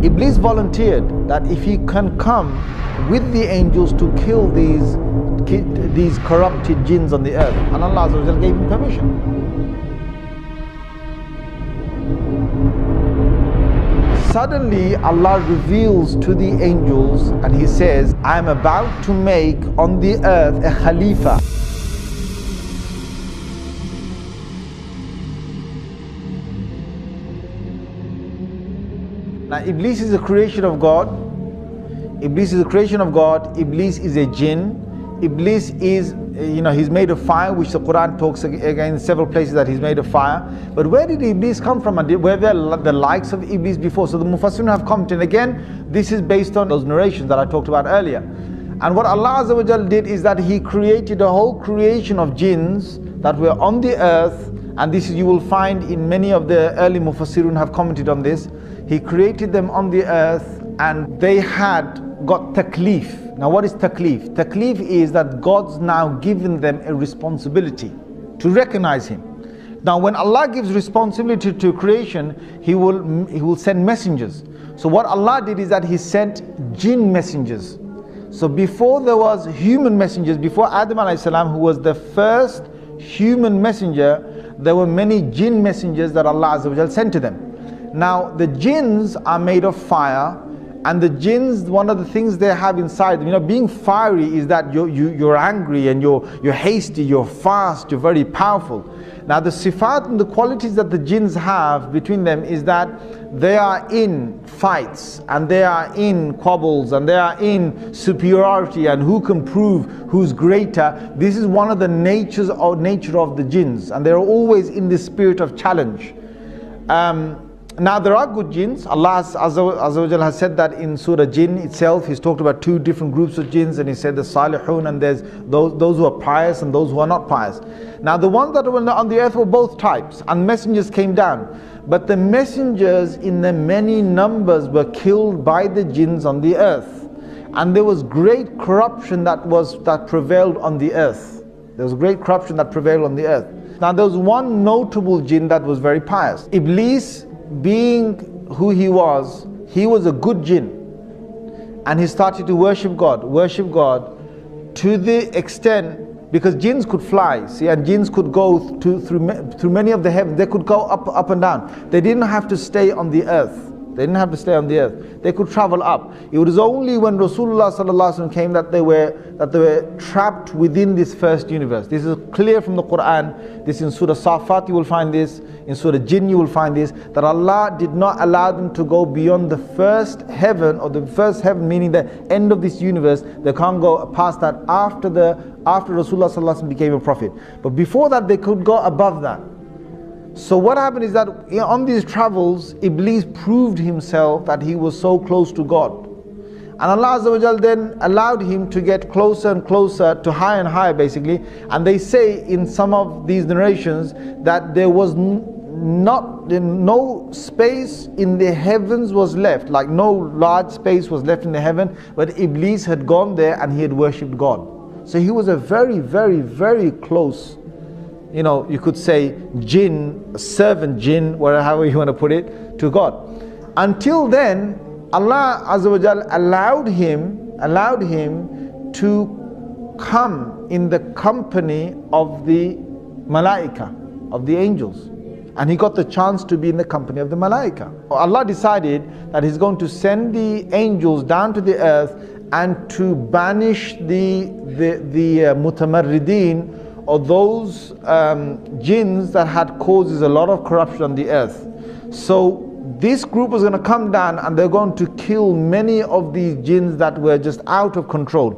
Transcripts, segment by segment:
Iblis volunteered that if he can come with the angels to kill these corrupted jinns on the earth, and Allah Azza wa Jal gave him permission. Suddenly Allah reveals to the angels and He says, I am about to make on the earth a Khalifa. Now Iblis is a creation of God. Iblis is a creation of God. Iblis is a jinn. Iblis is, he's made of fire, which the Quran talks again in several places that he's made of fire. But where did Iblis come from? And were there the likes of Iblis before? So the Mufassirun have commented. Again, this is based on those narrations that I talked about earlier. And what Allah Azza wa Jal did is that He created a whole creation of jinns that were on the earth. And this you will find in many of the early Mufassirun have commented on this. He created them on the earth and they had got taklif. Now what is taklif? Taklif is that God's now given them a responsibility to recognize Him. Now when Allah gives responsibility to creation, He will send messengers. So what Allah did is that He sent jinn messengers. So before there was human messengers, before Adam alayhi salam, who was the first human messenger, there were many jinn messengers that Allah Azza wa Jal sent to them. Now the jinns are made of fire, and the jinns, one of the things they have inside them, being fiery is that you're angry and you're hasty, you're fast, you're very powerful. Now the sifat and the qualities that the jinns have between them is that they are in fights and they are in quabbles and they are in superiority and who can prove who's greater. This is one of the nature of the jinns, and they're always in the spirit of challenge. Now there are good jinns. Allah Azza wa Jal has said that in Surah Jinn itself. He's talked about two different groups of jinns, and He said the salihun, and there's those who are pious and those who are not pious. Now the ones that were on the earth were both types, and messengers came down. But the messengers in the many numbers were killed by the jinns on the earth. And there was great corruption that prevailed on the earth. There was great corruption that prevailed on the earth. Now there was one notable jinn that was very pious. Iblis, being who he was a good jinn, and he started to worship God to the extent, because jinns could fly, see, and jinns could go through many of the heavens. They could go up and down. They didn't have to stay on the earth. They could travel up. It was only when Rasulullah sallallahu alaihi wasallam came that they were trapped within this first universe. This is clear from the Quran. This in Surah Safat you will find this. In Surah Jinn you will find this. That Allah did not allow them to go beyond the first heaven, or the first heaven meaning the end of this universe. They can't go past that after Rasulullah sallallahu alaihi wasallam became a prophet. But before that they could go above that. So what happened is that on these travels, Iblis proved himself that he was so close to God. And Allah Azza wa Jal then allowed him to get closer and closer to higher and higher basically. And they say in some of these narrations that there was no space in the heavens was left, like no large space was left in the heaven, but Iblis had gone there and he had worshipped God. So he was a very, very, very close, you could say jinn, servant jinn, however you want to put it, to God. Until then, Allah Azza wa Jal allowed him to come in the company of the malaika, of the angels. And he got the chance to be in the company of the malaika. Allah decided that He's going to send the angels down to the earth and to banish the mutamarrideen, or those jinns that had causes a lot of corruption on the earth. So this group was going to come down and they're going to kill many of these jinns that were just out of control.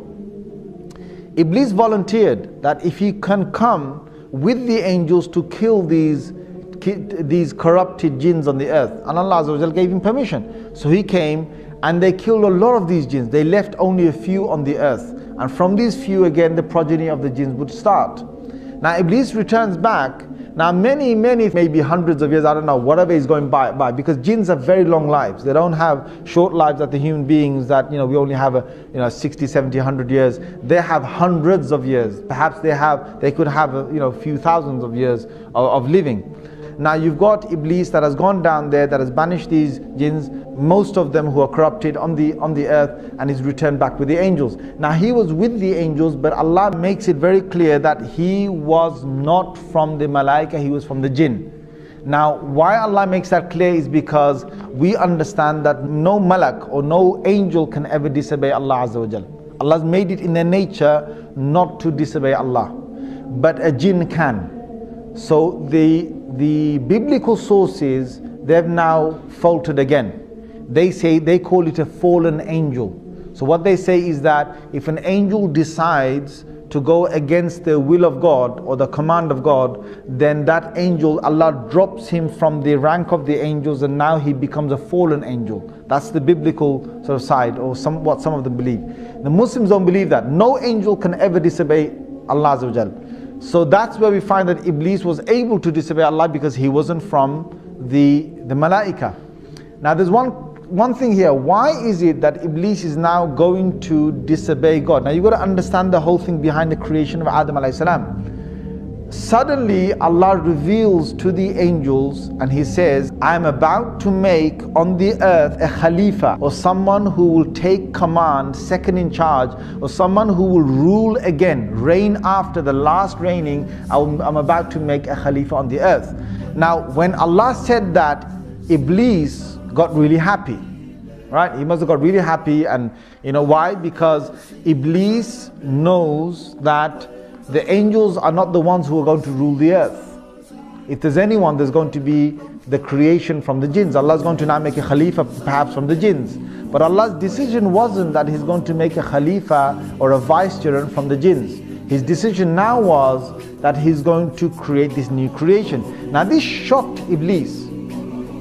Iblis volunteered that if he can come with the angels to kill these corrupted jinns on the earth, and Allah Azza wa Jal gave him permission. So he came and they killed a lot of these jinns. They left only a few on the earth, and from these few again the progeny of the jinns would start. Now Iblis returns back. Now many, maybe hundreds of years, I don't know, whatever is going by, because jinns have very long lives. They don't have short lives that the human beings that, we only have 60, 70, 100 years. They have hundreds of years. Perhaps they could have a few thousands of years of living. Now you've got Iblis that has gone down there, that has banished these jinns, most of them who are corrupted on the earth, and is returned back with the angels. Now he was with the angels, but Allah makes it very clear that he was not from the malaika, he was from the jinn. Now why Allah makes that clear is because we understand that no malak or no angel can ever disobey Allah Azza wa Jal. Allah's made it in their nature not to disobey Allah, but a jinn can. So the biblical sources, they've now faltered again. They call it a fallen angel. So what they say is that if an angel decides to go against the will of God or the command of God, then that angel, Allah drops him from the rank of the angels, and now he becomes a fallen angel. That's the biblical sort of side, or what some of them believe. The Muslims don't believe that. No angel can ever disobey Allah Azza wa Jal. So that's where we find that Iblis was able to disobey Allah, because he wasn't from the malaika. Now there's one thing here. Why is it that Iblis is now going to disobey God? Now you've got to understand the whole thing behind the creation of Adam alayhi salam. Suddenly Allah reveals to the angels and he says, I am about to make on the earth a Khalifa, or someone who will take command, second in charge, or someone who will rule again, reign after the last reigning. I'm about to make a Khalifa on the earth. Now when Allah said that, Iblis got really happy, right? He must have got really happy. And you know why? Because Iblis knows that the angels are not the ones who are going to rule the earth. If there's anyone, there's going to be the creation from the jinns. Allah is going to now make a Khalifa perhaps from the jinns. But Allah's decision wasn't that He's going to make a Khalifa or a vicegerent from the jinns. His decision now was that He's going to create this new creation. Now this shocked Iblis,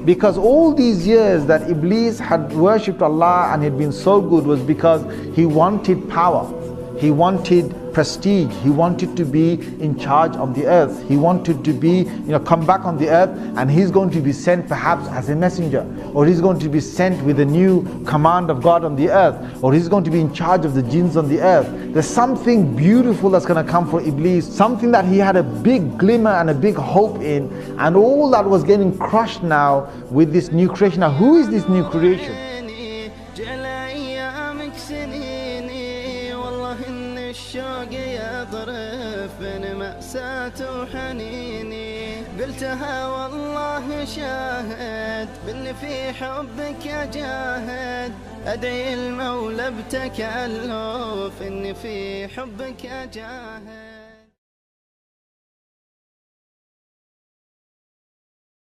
because all these years that Iblis had worshipped Allah and had been so good was because he wanted power, he wanted prestige, he wanted to be in charge of the earth, he wanted to be, come back on the earth, and he's going to be sent perhaps as a messenger, or he's going to be sent with a new command of God on the earth, or he's going to be in charge of the jinns on the earth. There's something beautiful that's going to come for Iblis, something that he had a big glimmer and a big hope in, and all that was getting crushed now with this new creation. Now who is this new creation? الشوق يضرب بين مأساة وحنيني قلتها والله شاهد بإن في حبك أجاهد أدعي المولى بتكلف إن في حبك أجاهد.